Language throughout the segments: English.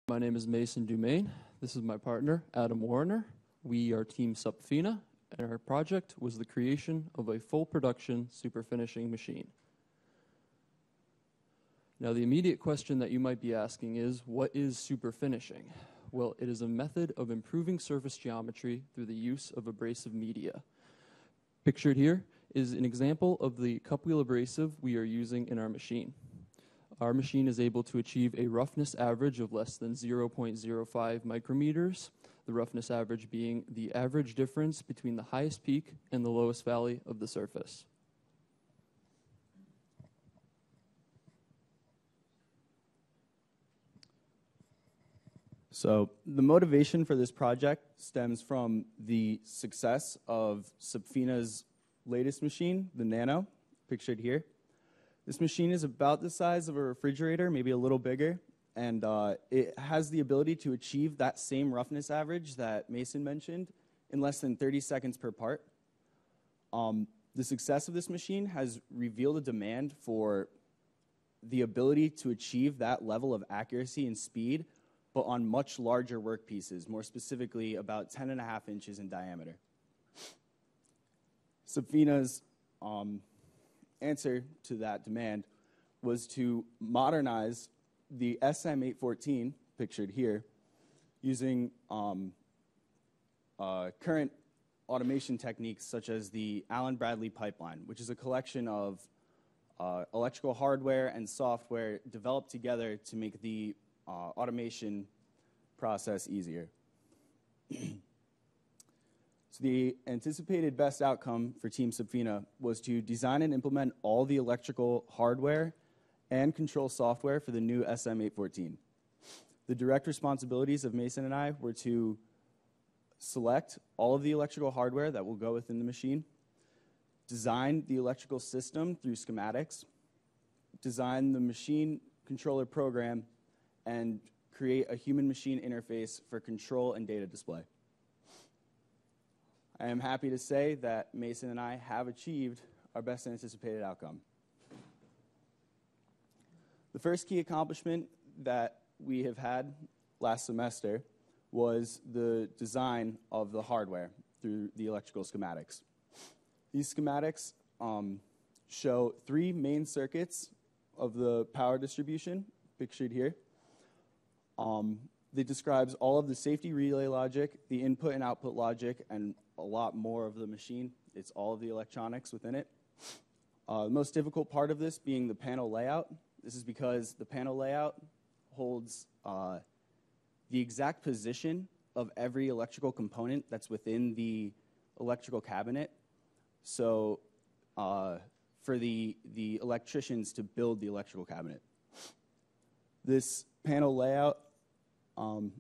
My name is Mason Dumaine. This is my partner, Adam Warner. We are Team Supfina, and our project was the creation of a full production superfinishing machine. Now, the immediate question that you might be asking is, what is superfinishing? Well, it is a method of improving surface geometry through the use of abrasive media. Pictured here is an example of the cup wheel abrasive we are using in our machine. Our machine is able to achieve a roughness average of less than 0.05 micrometers, the roughness average being the average difference between the highest peak and the lowest valley of the surface. So the motivation for this project stems from the success of Supfina's latest machine, the Nano, pictured here. This machine is about the size of a refrigerator, maybe a little bigger, and it has the ability to achieve that same roughness average that Mason mentioned in less than 30 seconds per part. The success of this machine has revealed a demand for the ability to achieve that level of accuracy and speed, but on much larger workpieces, more specifically about 10.5 inches in diameter. Supfina's answer to that demand was to modernize the SM814, pictured here, using current automation techniques such as the Allen-Bradley pipeline, which is a collection of electrical hardware and software developed together to make the automation process easier. So the anticipated best outcome for Team Supfina was to design and implement all the electrical hardware and control software for the new SM814. The direct responsibilities of Mason and I were to select all of the electrical hardware that will go within the machine, design the electrical system through schematics, design the machine controller program, and create a human-machine interface for control and data display. I am happy to say that Mason and I have achieved our best anticipated outcome. The first key accomplishment that we have had last semester was the design of the hardware through the electrical schematics. These schematics show 3 main circuits of the power distribution, pictured here. It describes all of the safety relay logic, the input and output logic, and a lot more of the machine. It's all of the electronics within it. The most difficult part of this being the panel layout. This is because the panel layout holds the exact position of every electrical component that's within the electrical cabinet. So for the electricians to build the electrical cabinet. This panel layout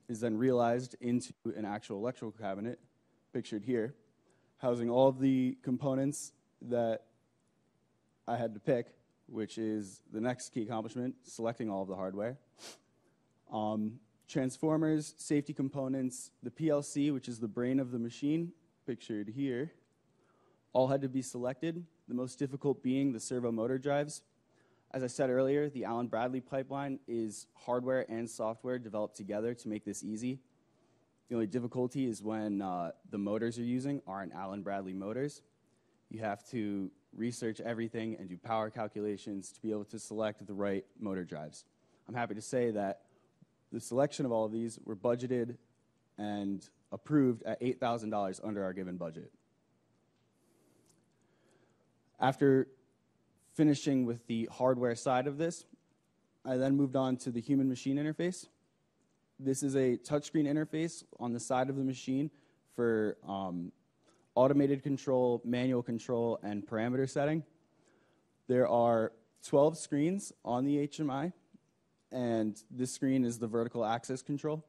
is then realized into an actual electrical cabinet, pictured here, housing all of the components that I had to pick, which is the next key accomplishment, selecting all of the hardware. Transformers, safety components, the PLC, which is the brain of the machine, pictured here, all had to be selected, the most difficult being the servo motor drives. As I said earlier, the Allen-Bradley pipeline is hardware and software developed together to make this easy. The only difficulty is when the motors you're using aren't Allen-Bradley motors. You have to research everything and do power calculations to be able to select the right motor drives. I'm happy to say that the selection of all of these were budgeted and approved at $8,000 under our given budget. After finishing with the hardware side of this, I then moved on to the human-machine interface. This is a touchscreen interface on the side of the machine for automated control, manual control, and parameter setting. There are 12 screens on the HMI, and this screen is the vertical axis control.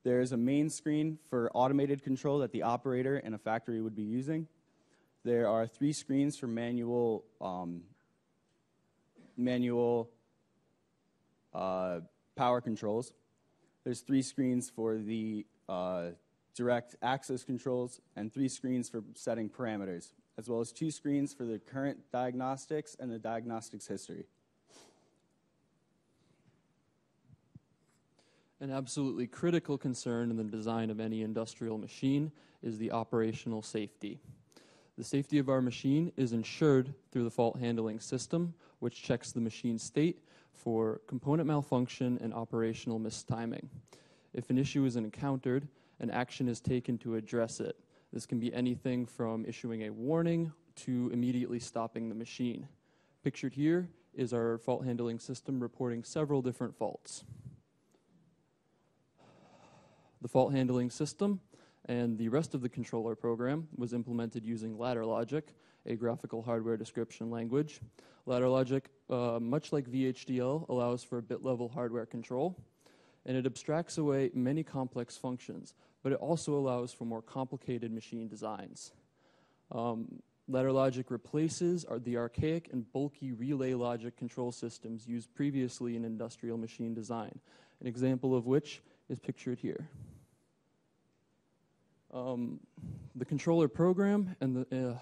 There is a main screen for automated control that the operator in a factory would be using. There are 3 screens for manual power controls. There's 3 screens for the direct access controls and 3 screens for setting parameters, as well as 2 screens for the current diagnostics and the diagnostics history. An absolutely critical concern in the design of any industrial machine is the operational safety. The safety of our machine is ensured through the fault handling system, which checks the machine's state for component malfunction and operational mistiming. If an issue is encountered, an action is taken to address it. This can be anything from issuing a warning to immediately stopping the machine. Pictured here is our fault handling system reporting several different faults. The fault handling system and the rest of the controller program was implemented using ladder logic, a graphical hardware description language. Ladder logic, much like VHDL, allows for bit-level hardware control, and it abstracts away many complex functions, but it also allows for more complicated machine designs. Ladder logic replaces the archaic and bulky relay logic control systems used previously in industrial machine design, an example of which is pictured here. The controller program and the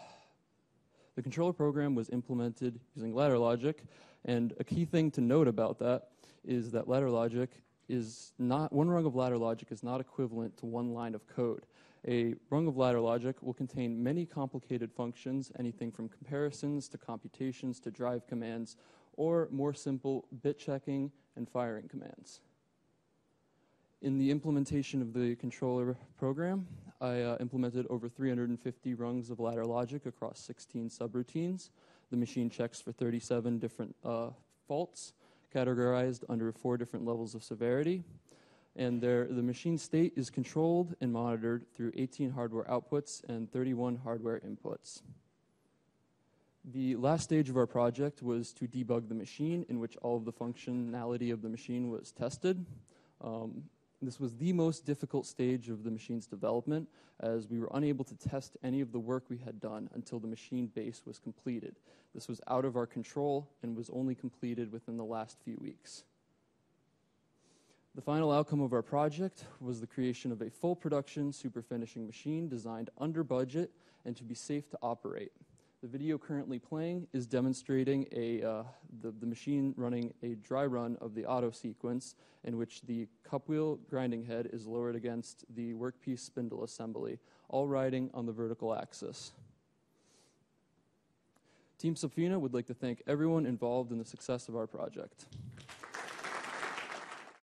controller program was implemented using ladder logic, and a key thing to note about that is that ladder logic is not, one rung of ladder logic is not equivalent to one line of code. A rung of ladder logic will contain many complicated functions, anything from comparisons to computations to drive commands, or more simple bit checking and firing commands. In the implementation of the controller program, I implemented over 350 rungs of ladder logic across 16 subroutines. The machine checks for 37 different faults, categorized under 4 different levels of severity. And the machine state is controlled and monitored through 18 hardware outputs and 31 hardware inputs. The last stage of our project was to debug the machine, in which all of the functionality of the machine was tested. This was the most difficult stage of the machine's development, as we were unable to test any of the work we had done until the machine base was completed. This was out of our control and was only completed within the last few weeks. The final outcome of our project was the creation of a full production superfinishing machine designed under budget and to be safe to operate. The video currently playing is demonstrating the machine running a dry run of the auto sequence, in which the cup wheel grinding head is lowered against the workpiece spindle assembly, all riding on the vertical axis. Team Supfina would like to thank everyone involved in the success of our project.